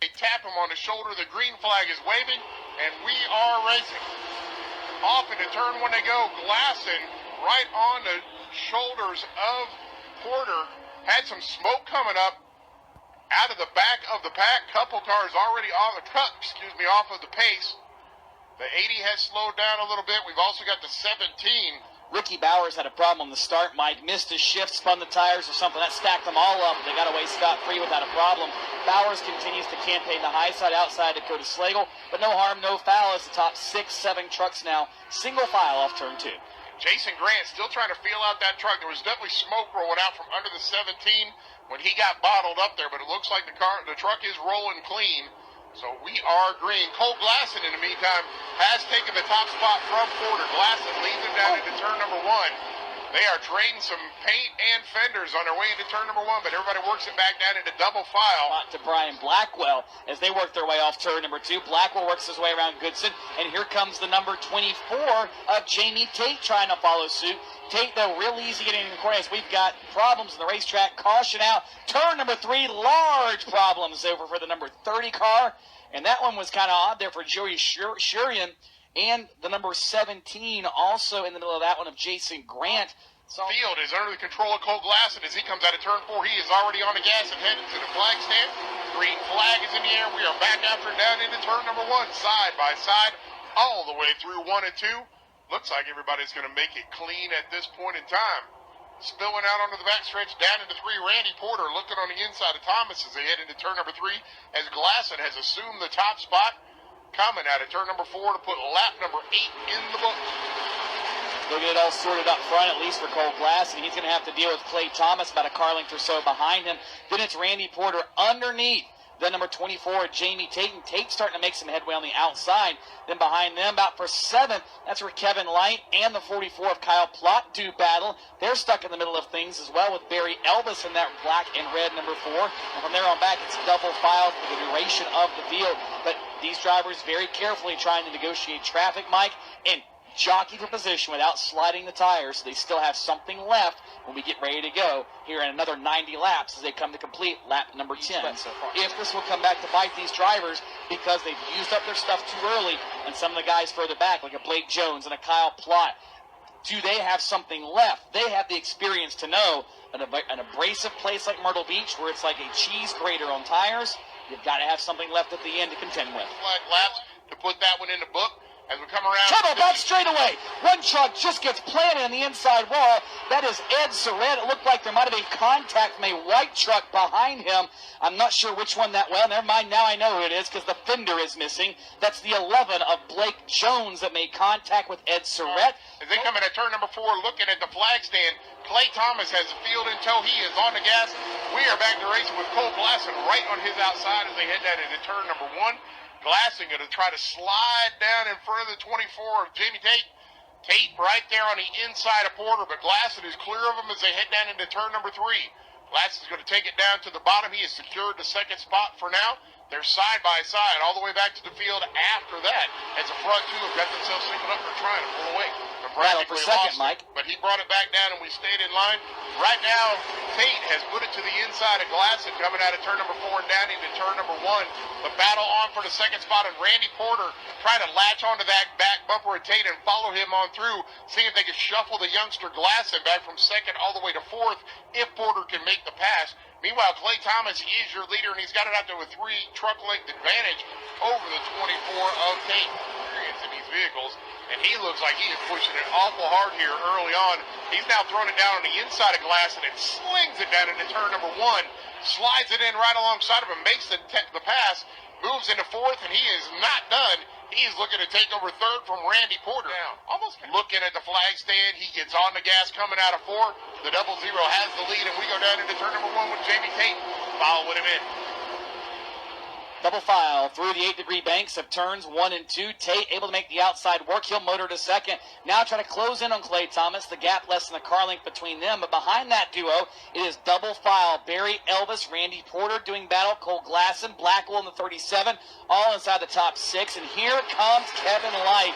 They tap him on the shoulder. The green flag is waving, and we are racing. Off into turn one they go. Glasson right on the shoulders of Porter. Had some smoke coming up out of the back of the pack. Couple cars already off of the pace. The 80 has slowed down a little bit. We've also got the 17. Ricky Bowers had a problem on the start, Mike. Missed his shift, spun the tires or something. That stacked them all up. They got away scot-free without a problem. Bowers continues to campaign the high side outside Dakota Slagle, but no harm, no foul as the top 6-7 trucks now single file off turn 2. Jason Grant still trying to feel out that truck. There was definitely smoke rolling out from under the 17 when he got bottled up there, but it looks like the truck is rolling clean. So we are green. Cole Glasson, in the meantime, has taken the top spot from Porter. Glasson leads him down into turn number 1. They are trading some paint and fenders on their way into turn number 1, but everybody works it back down into double file. To Brian Blackwell as they work their way off turn number 2. Blackwell works his way around Goodson, and here comes the number 24 of Jamie Tate trying to follow suit. Tate, though, real easy getting in the corner as we've got problems in the racetrack. Caution out. Turn number 3, large problems over for the number 30 car. And that one was kind of odd there for Joey Shurian. And the number 17 also in the middle of that one of Jason Grant. Field is under the control of Cole Glasson as he comes out of turn 4. He is already on the gas and headed to the flag stand. Green flag is in the air. We are back after down into turn number 1, side by side, all the way through 1 and 2. Looks like everybody's going to make it clean at this point in time. Spilling out onto the backstretch, down into 3, Randy Porter looking on the inside of Thomas as they head into turn number 3, as Glasson has assumed the top spot, coming out of turn number 4 to put lap number 8 in the books. They'll get it all sorted up front, at least for Cole Glasson. He's going to have to deal with Clay Thomas about a car length or so behind him. Then it's Randy Porter underneath. Then number 24, Jamie Tate. And Tate's starting to make some headway on the outside. Then behind them, about for 7th, that's where Kevin Light and the 44 of Kyle Plott do battle. They're stuck in the middle of things as well with Barry Elvis in that black and red number 4. And from there on back, it's double file for the duration of the field. But these drivers very carefully trying to negotiate traffic, Mike, and jockey for position without sliding the tires, so they still have something left when we get ready to go here in another 90 laps as they come to complete lap number 10. If this will come back to bite these drivers because they've used up their stuff too early, and some of the guys further back, like a Blake Jones and a Kyle Plott, do they have something left? They have the experience to know an abrasive place like Myrtle Beach, where it's like a cheese grater on tires, you've got to have something left at the end to contend with. Flag laps to put that one in the book. As we come around. Trouble back straightaway. One truck just gets planted in the inside wall. That is Ed Surratt. It looked like there might have been contact from a white truck behind him. I'm not sure which one that well. Never mind. Now I know who it is because the fender is missing. That's the 11 of Blake Jones that made contact with Ed Surratt. As they come in at turn number 4, looking at the flag stand, Clay Thomas has the field in tow. He is on the gas. We are back to racing with Cole Glasson right on his outside as they head down into turn number 1. Glasson going to try to slide down in front of the 24 of Jamie Tate. Tate right there on the inside of Porter, but Glasson is clear of him as they head down into turn number 3. Glasson's going to take it down to the bottom. He has secured the second spot for now. They're side by side all the way back to the field after that, as the front 2 have got themselves singled up for trying to pull away. Battle for second, Mike. But he brought it back down and we stayed in line. Right now, Tate has put it to the inside of Glasson coming out of turn number 4 and down into turn number 1. The battle on for the second spot, and Randy Porter trying to latch onto that back bumper of Tate and follow him on through, seeing if they can shuffle the youngster Glasson back from second all the way to 4th if Porter can make the pass. Meanwhile, Clay Thomas is your leader, and he's got it out there with 3 truck length advantage over the 24 of Tate. Experience in these vehicles. And he looks like he is pushing it awful hard here early on. He's now throwing it down on the inside of Glasson and slings it down into turn number 1. Slides it in right alongside of him, makes the pass, moves into 4th, and he is not done. He's looking to take over 3rd from Randy Porter. Almost looking at the flag stand. He gets on the gas coming out of 4. The 00 has the lead, and we go down into turn number 1 with Jamie Tate following him in. Double file through the 8-degree banks of turns 1 and 2. Tate able to make the outside work. He'll motor to second. Now try to close in on Clay Thomas. The gap less than the car length between them. But behind that duo, it is double file. Barry Elvis, Randy Porter doing battle. Cole Glasson, Blackwell in the 37, all inside the top 6. And here comes Kevin Light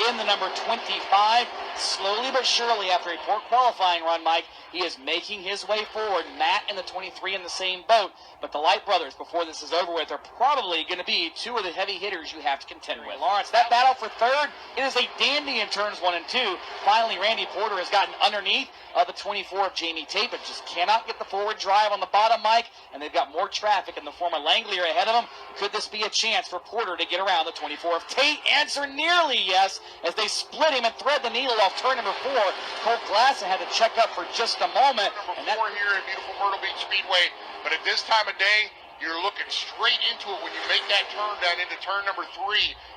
in the number 25. Slowly but surely, after a poor qualifying run, Mike, he is making his way forward. Matt and the 23 in the same boat. But the Light brothers, before this is over with, are probably probably going to be two of the heavy hitters you have to contend with. Lawrence, that battle for third, it is a dandy in turns 1 and 2. Finally, Randy Porter has gotten underneath the 24 of Jamie Tate, but just cannot get the forward drive on the bottom, Mike, and they've got more traffic in the form of Langley ahead of them. Could this be a chance for Porter to get around the 24 of Tate? Answer nearly yes, as they split him and thread the needle off turn number 4. Cole Glasson had to check up for just a moment. Number 4 here at beautiful Myrtle Beach Speedway, but at this time of day, you're looking straight into it when you make that turn down into turn number 3,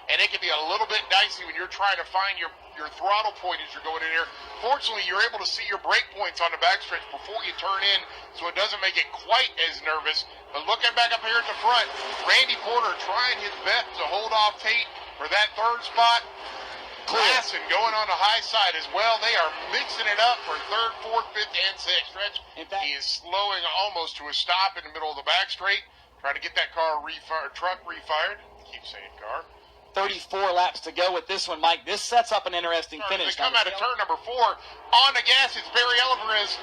and it can be a little bit dicey when you're trying to find your throttle point as you're going in here. Fortunately, you're able to see your brake points on the backstretch before you turn in, so it doesn't make it quite as nervous. But looking back up here at the front, Randy Porter trying his best to hold off Tate for that third spot. Glasson going on the high side as well. They are mixing it up for third, fourth, fifth, and sixth. Stretch. He is slowing almost to a stop in the middle of the back straight, trying to get that truck refired. Keep saying car. 34 laps to go with this one, Mike. This sets up an interesting finish. They come out of turn number 4. On the gas, it's Barry Alvarez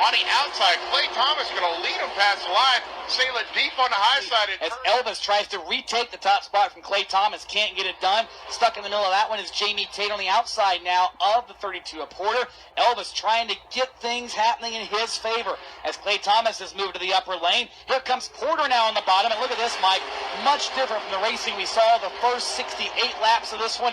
on the outside. Clay Thomas going to lead him past the line. Sailing deep on the high side. As Elvis tries to retake the top spot from Clay Thomas, can't get it done. Stuck in the middle of that one is Jamie Tate on the outside now of the 32 of Porter. Elvis trying to get things happening in his favor as Clay Thomas has moved to the upper lane. Here comes Porter now on the bottom, and look at this, Mike. Much different from the racing we saw the first 68 laps of this one.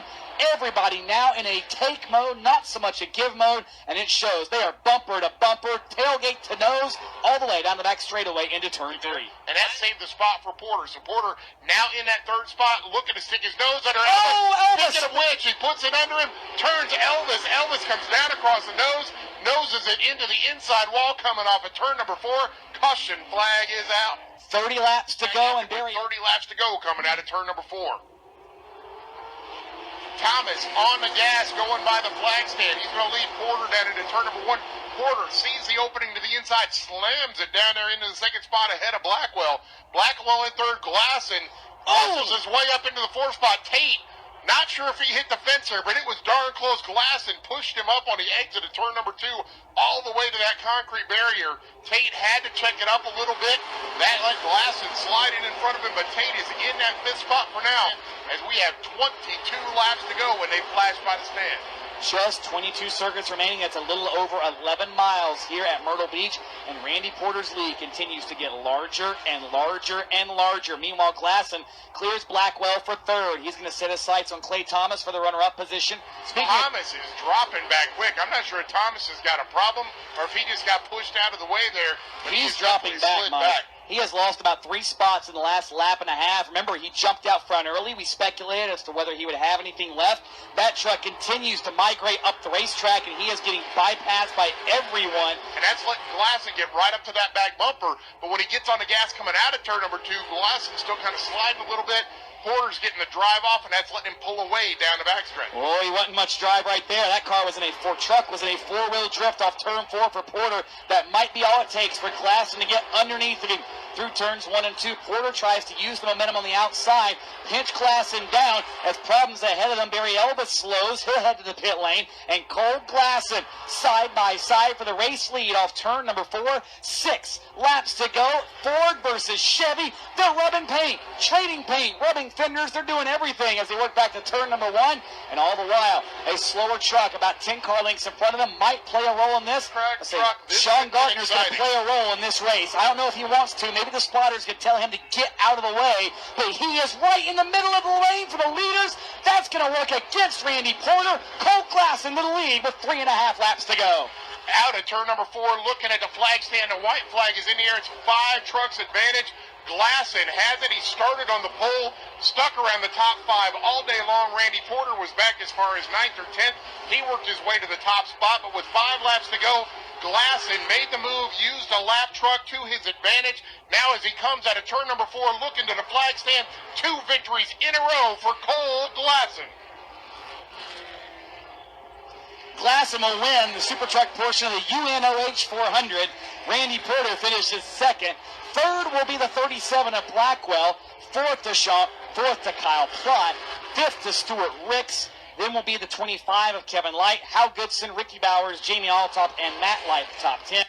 Everybody now in a take mode, not so much a give mode, and it shows. They are bumper to bumper, tailgate to nose, all the way down the back straightaway into turn 3. And that saved the spot for Porter. So Porter now in that third spot, looking to stick his nose under Elvis. Thinking of which, he puts it under him, turns Elvis. Elvis comes down across the nose, noses it into the inside wall coming off of turn number 4. Caution flag is out. 30 laps to go, and Barry. 30 laps to go coming out of turn number 4. Thomas on the gas going by the flag stand. He's going to lead Porter down into turn number 1. Porter sees the opening to the inside, slams it down there into the second spot ahead of Blackwell. Blackwell in third. Glasson muscles his way up into the 4th spot. Tate, not sure if he hit the fencer, but it was darn close. Glasson pushed him up on the exit of turn number 2 all the way to that concrete barrier. Tate had to check it up a little bit. That let Glasson slide in front of him, but Tate is in that 5th spot for now, as we have 22 laps to go when they flash by the stand. Just 22 circuits remaining. That's a little over 11 miles here at Myrtle Beach, and Randy Porter's lead continues to get larger and larger and larger. Meanwhile, Glasson clears Blackwell for third. He's going to set his sights on Clay Thomas for the runner-up position. Thomas is dropping back quick. I'm not sure if Thomas has got a problem or if he just got pushed out of the way there, but he's dropping back, Mike. He has lost about 3 spots in the last lap and a half. Remember, he jumped out front early. We speculated as to whether he would have anything left. That truck continues to migrate up the racetrack, and he is getting bypassed by everyone. And that's letting Glasson get right up to that back bumper. But when he gets on the gas coming out of turn number 2, Glasson's still kind of sliding a little bit. Porter's getting the drive off, and that's letting him pull away down the backstretch. Oh, he wasn't much drive right there. That car was in a truck was in a 4-wheel drift off turn 4 for Porter. That might be all it takes for Glasson to get underneath of him through turns 1 and 2. Porter tries to use the momentum on the outside, pinch Glasson down as problems ahead of them. Barry Elvis slows. He'll head to the pit lane, and Cole Glasson side by side for the race lead off turn number 4. 6 laps to go. Ford versus Chevy. They're rubbing paint, trading paint, rubbing fenders. They're doing everything as they work back to turn number 1, and all the while a slower truck about 10 car lengths in front of them might play a role in this. Sean Gardner's going to play a role in this race. I don't know if he wants to. Maybe the spotters could tell him to get out of the way, but he is right in the middle of the lane for the leaders. That's going to work against Randy Porter. Cole Glasson to the lead with 3.5 laps to go. Out of turn number 4, looking at the flag stand. The white flag is in the air. It's 5 trucks advantage. Glasson has it. He started on the pole, stuck around the top 5 all day long. Randy Porter was back as far as 9th or 10th. He worked his way to the top spot, but with 5 laps to go, Glasson made the move, used a lap truck to his advantage. Now as he comes out of turn number 4, looking to the flag stand, 2 victories in a row for Cole Glasson. Glasson will win the Super Truck portion of the UNOH 400. Randy Porter finishes 2nd. 3rd will be the 37 of Blackwell. 4th to Sean, 4th to Kyle Plott. 5th to Stuart Ricks. Then will be the 25 of Kevin Light, Hal Goodson, Ricky Bowers, Jamie Altop, and Matt Light, the top 10.